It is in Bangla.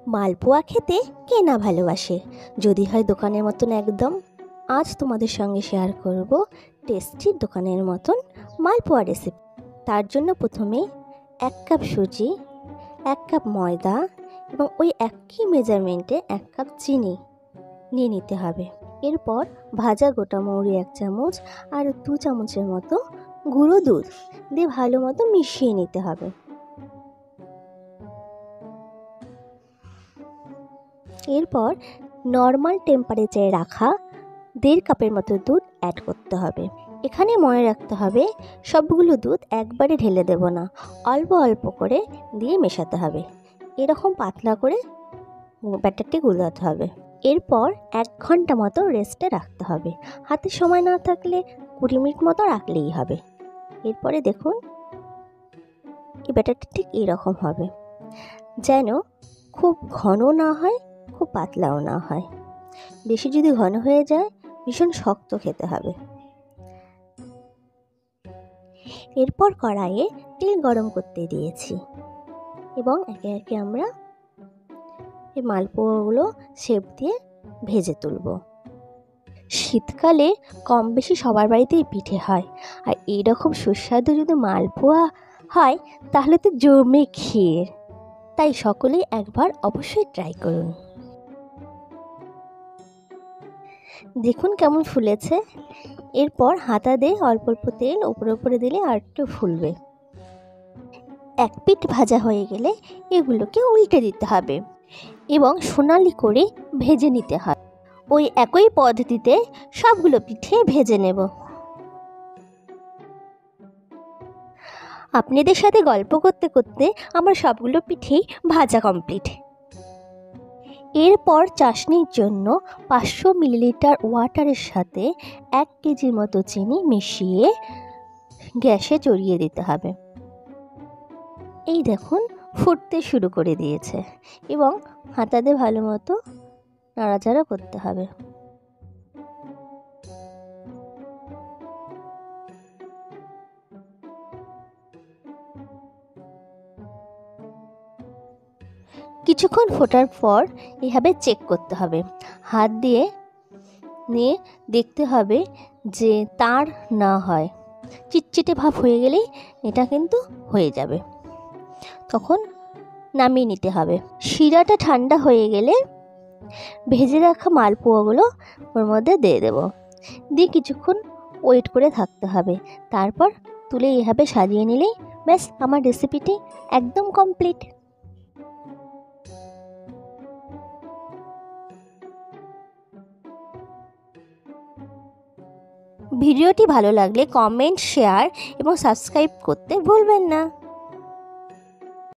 মালপোয়া খেতে কে না ভালোবাসে, যদি হয় দোকানের মতন একদম। আজ তোমাদের সঙ্গে শেয়ার করব টেস্টি দোকানের মতন মালপোয়া রেসিপি। তার জন্য প্রথমে 1 কাপ সুজি, 1 কাপ ময়দা এবং ওই একই মেজারমেন্টে 1 কাপ চিনি নিয়ে নিতে হবে। এরপর ভাজা গোটা মৌরি 1 চামচ আর 2 চামচের মতো গুঁড়ো দুধ দিয়ে ভালো মতো মিশিয়ে নিতে হবে। এরপর নর্মাল টেম্পারেচারে রাখা 1.5 কাপের মতো দুধ অ্যাড করতে হবে। এখানে মনে রাখতে হবে সবগুলো দুধ একবারে ঢেলে দেব না, অল্প অল্প করে দিয়ে মেশাতে হবে। এরকম পাতলা করে ব্যাটারটি গুলাতে হবে। এরপর 1 ঘন্টা মতো রেস্টে রাখতে হবে। হাতে সময় না থাকলে 20 মিনিট মতো রাখলেই হবে। এরপরে দেখুন এই ব্যাটারটি ঠিক এরকম হবে, যেন খুব ঘন না হয়, খুব পাতলাও না হয়। বেশি যদি ঘন হয়ে যায় ভীষণ শক্ত খেতে হবে। এরপর কড়াইয়ে তেল গরম করতে দিয়েছি এবং একে একে আমরা এই মালপোয়াগুলো শেপ দিয়ে ভেজে তুলব। শীতকালে কম বেশি সবার বাড়িতেই পিঠে হয়, আর এইরকম সুস্বাদু যদি মালপোয়া হয় তাহলে তো জমে ক্ষীর। তাই সকলেই একবার অবশ্যই ট্রাই করুন। দেখুন কেমন ফুলেছে। এরপর হাতা দিয়ে অল্প অল্প তেল উপরে উপরে দিলে আর একটু ফুলবে। এক পিঠ ভাজা হয়ে গেলে এগুলোকে উল্টে দিতে হবে এবং সোনালি করে ভেজে নিতে হবে। ওই একই পদ্ধতিতে সবগুলো পিঠে ভেজে নেব। আপনাদের সাথে গল্প করতে করতে আমার সবগুলো পিঠেই ভাজা কমপ্লিট। এরপর চাশনির জন্য 500 মিলিলিটার ওয়াটারের সাথে 1 কেজির মতো চিনি মিশিয়ে গ্যাসে চড়িয়ে দিতে হবে। এই দেখুন ফুটতে শুরু করে দিয়েছে এবং হাতা দিয়ে ভালো মতো নাড়াচাড়া করতে হবে। কিছুক্ষণ ফোটার পর এভাবে চেক করতে হবে, হাত দিয়ে নিয়ে দেখতে হবে যে তার না হয়। চিটচিটে ভাব হয়ে গেলেই এটা কিন্তু হয়ে যাবে, তখন নামিয়ে নিতে হবে। শিরাটা ঠান্ডা হয়ে গেলে ভেজে রাখা মালপোয়াগুলো ওর মধ্যে দিয়ে দেব, দিয়ে কিছুক্ষণ ওয়েট করে থাকতে হবে। তারপর তুলে এভাবে সাজিয়ে নিলেই ব্যাস আমার রেসিপিটি একদম কমপ্লিট। ভিডিওটি ভালো লাগলে কমেন্ট, শেয়ার এবং সাবস্ক্রাইব করতে ভুলবেন না।